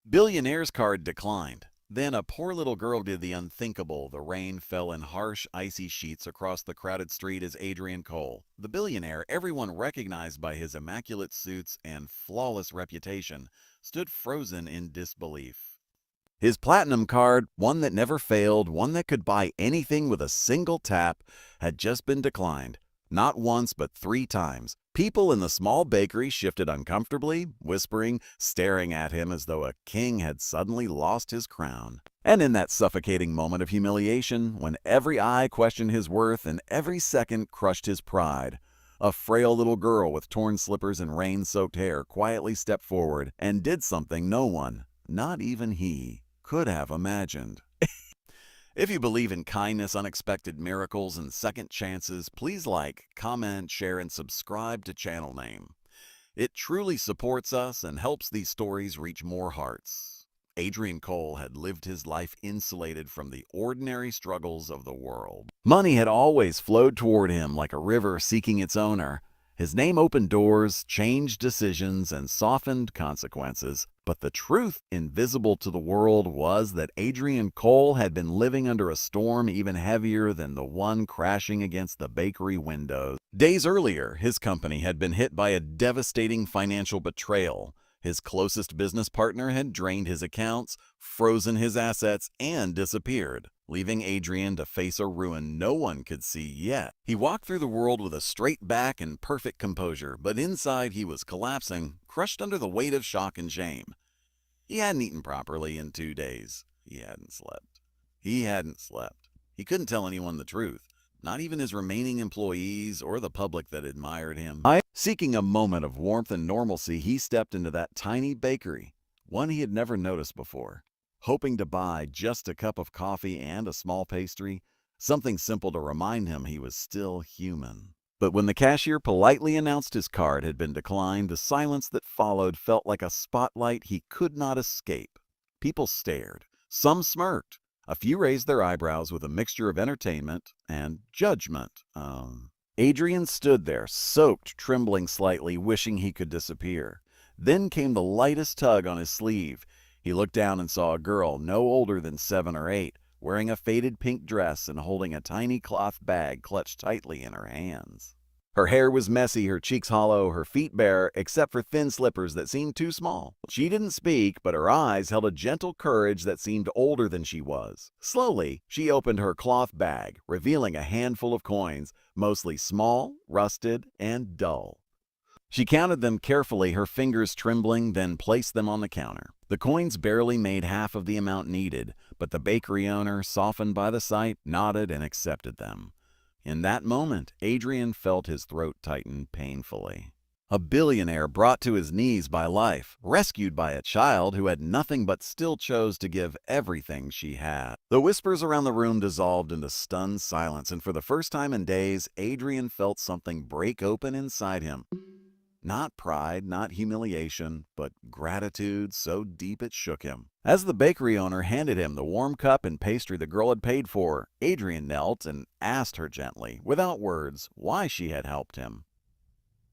Billionaire's card declined. Then a poor little girl did the unthinkable. The rain fell in harsh, icy sheets across the crowded street as Adrian Cole, the billionaire everyone recognized by his immaculate suits and flawless reputation, stood frozen in disbelief. His platinum card, one that never failed, one that could buy anything with a single tap, had just been declined. Not once, but 3 times. People in the small bakery shifted uncomfortably, whispering, staring at him as though a king had suddenly lost his crown. And in that suffocating moment of humiliation, when every eye questioned his worth and every second crushed his pride, a frail little girl with torn slippers and rain-soaked hair quietly stepped forward and did something no one, not even he, could have imagined. If you believe in kindness, unexpected miracles, and second chances, please like, comment, share, and subscribe to Channel Name. It truly supports us and helps these stories reach more hearts. Adrian Cole had lived his life insulated from the ordinary struggles of the world. Money had always flowed toward him like a river seeking its owner. His name opened doors, changed decisions, and softened consequences. But the truth, invisible to the world, was that Adrian Cole had been living under a storm even heavier than the one crashing against the bakery windows. Days earlier, his company had been hit by a devastating financial betrayal. His closest business partner had drained his accounts, frozen his assets, and disappeared, leaving Adrian to face a ruin no one could see yet. He walked through the world with a straight back and perfect composure, but inside he was collapsing, crushed under the weight of shock and shame. He hadn't eaten properly in 2 days. He hadn't slept. He couldn't tell anyone the truth, not even his remaining employees or the public that admired him. Seeking a moment of warmth and normalcy, he stepped into that tiny bakery, one he had never noticed before, hoping to buy just a cup of coffee and a small pastry, something simple to remind him he was still human. But when the cashier politely announced his card had been declined, the silence that followed felt like a spotlight he could not escape. People stared. Some smirked. A few raised their eyebrows with a mixture of entertainment and judgment. Adrian stood there, soaked, trembling slightly, wishing he could disappear. Then came the lightest tug on his sleeve. He looked down and saw a girl no older than 7 or 8, wearing a faded pink dress and holding a tiny cloth bag clutched tightly in her hands. Her hair was messy, her cheeks hollow, her feet bare, except for thin slippers that seemed too small. She didn't speak, but her eyes held a gentle courage that seemed older than she was. Slowly, she opened her cloth bag, revealing a handful of coins, mostly small, rusted, and dull. She counted them carefully, her fingers trembling, then placed them on the counter. The coins barely made half of the amount needed, but the bakery owner, softened by the sight, nodded and accepted them. In that moment, Adrian felt his throat tighten painfully. A billionaire brought to his knees by life, rescued by a child who had nothing but still chose to give everything she had. The whispers around the room dissolved into stunned silence, and for the first time in days, Adrian felt something break open inside him. Not pride, not humiliation, but gratitude so deep it shook him. As the bakery owner handed him the warm cup and pastry the girl had paid for, Adrian knelt and asked her gently, without words, why she had helped him.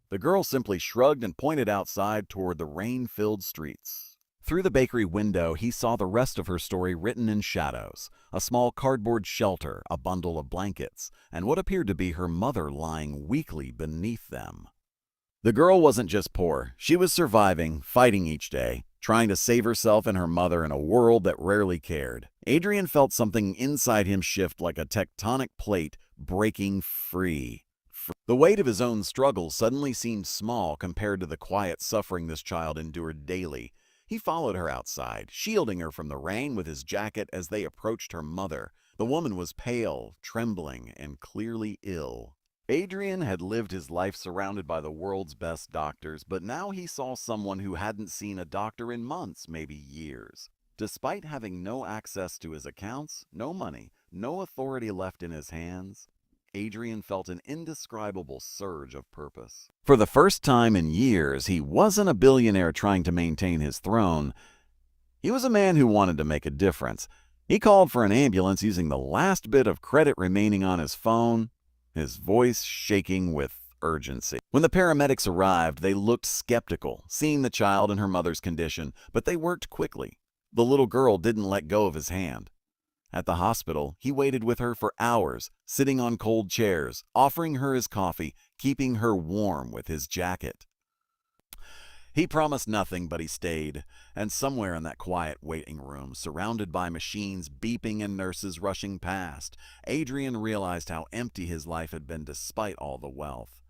The girl simply shrugged and pointed outside toward the rain-filled streets. Through the bakery window, he saw the rest of her story written in shadows: a small cardboard shelter, a bundle of blankets, and what appeared to be her mother lying weakly beneath them. The girl wasn't just poor. She was surviving, fighting each day, trying to save herself and her mother in a world that rarely cared. Adrian felt something inside him shift like a tectonic plate, breaking free. The weight of his own struggles suddenly seemed small compared to the quiet suffering this child endured daily. He followed her outside, shielding her from the rain with his jacket as they approached her mother. The woman was pale, trembling, and clearly ill. Adrian had lived his life surrounded by the world's best doctors, but now he saw someone who hadn't seen a doctor in months, maybe years. Despite having no access to his accounts, no money, no authority left in his hands, Adrian felt an indescribable surge of purpose. For the first time in years, he wasn't a billionaire trying to maintain his throne. He was a man who wanted to make a difference. He called for an ambulance using the last bit of credit remaining on his phone, his voice shaking with urgency. When the paramedics arrived, they looked skeptical, seeing the child in her mother's condition, but they worked quickly. The little girl didn't let go of his hand. At the hospital, he waited with her for hours, sitting on cold chairs, offering her his coffee, keeping her warm with his jacket. He promised nothing, but he stayed, and somewhere in that quiet waiting room, surrounded by machines beeping and nurses rushing past, Adrian realized how empty his life had been despite all the wealth.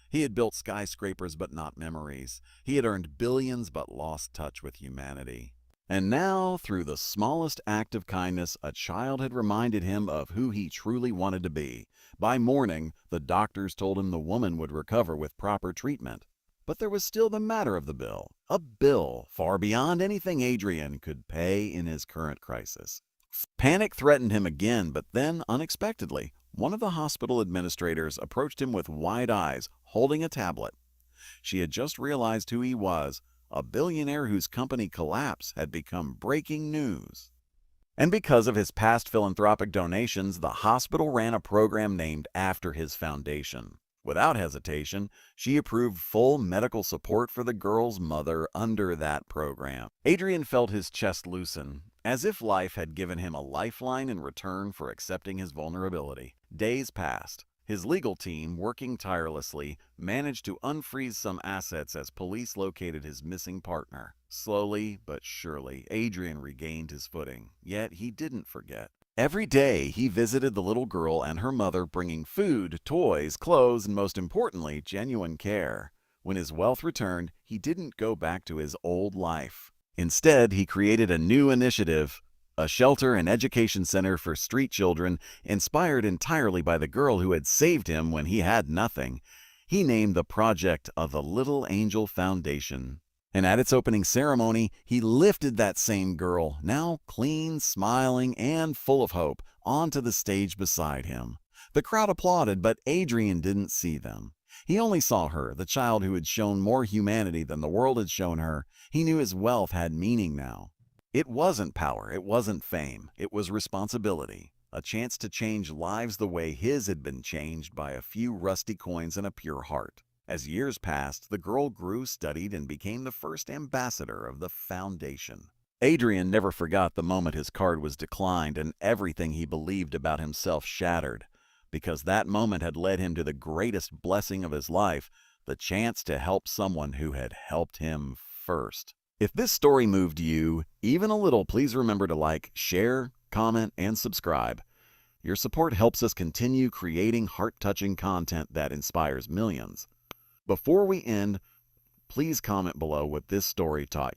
He had built skyscrapers but not memories. He had earned billions but lost touch with humanity. And now, through the smallest act of kindness, a child had reminded him of who he truly wanted to be. By morning, the doctors told him the woman would recover with proper treatment. But there was still the matter of the bill, a bill far beyond anything Adrian could pay in his current crisis. Panic threatened him again, but then, unexpectedly, one of the hospital administrators approached him with wide eyes, holding a tablet. She had just realized who he was. A billionaire whose company collapse had become breaking news. And because of his past philanthropic donations, the hospital ran a program named after his foundation. Without hesitation, she approved full medical support for the girl's mother under that program. Adrian felt his chest loosen, as if life had given him a lifeline in return for accepting his vulnerability. Days passed. His legal team, working tirelessly, managed to unfreeze some assets as police located his missing partner. Slowly but surely, Adrian regained his footing, yet he didn't forget. Every day, he visited the little girl and her mother, bringing food, toys, clothes, and most importantly, genuine care. When his wealth returned, he didn't go back to his old life. Instead, he created a new initiative, a shelter and education center for street children, inspired entirely by the girl who had saved him when he had nothing. He named the project the Little Angel Foundation. And at its opening ceremony, he lifted that same girl, now clean, smiling, and full of hope, onto the stage beside him. The crowd applauded, but Adrian didn't see them. He only saw her, the child who had shown more humanity than the world had shown her. He knew his wealth had meaning now. It wasn't power, it wasn't fame, it was responsibility. A chance to change lives the way his had been changed by a few rusty coins and a pure heart. As years passed, the girl grew, studied, and became the first ambassador of the foundation. Adrian never forgot the moment his card was declined and everything he believed about himself shattered, because that moment had led him to the greatest blessing of his life, the chance to help someone who had helped him first. If this story moved you, even a little, please remember to like, share, comment, and subscribe. Your support helps us continue creating heart-touching content that inspires millions. Before we end, please comment below what this story taught you.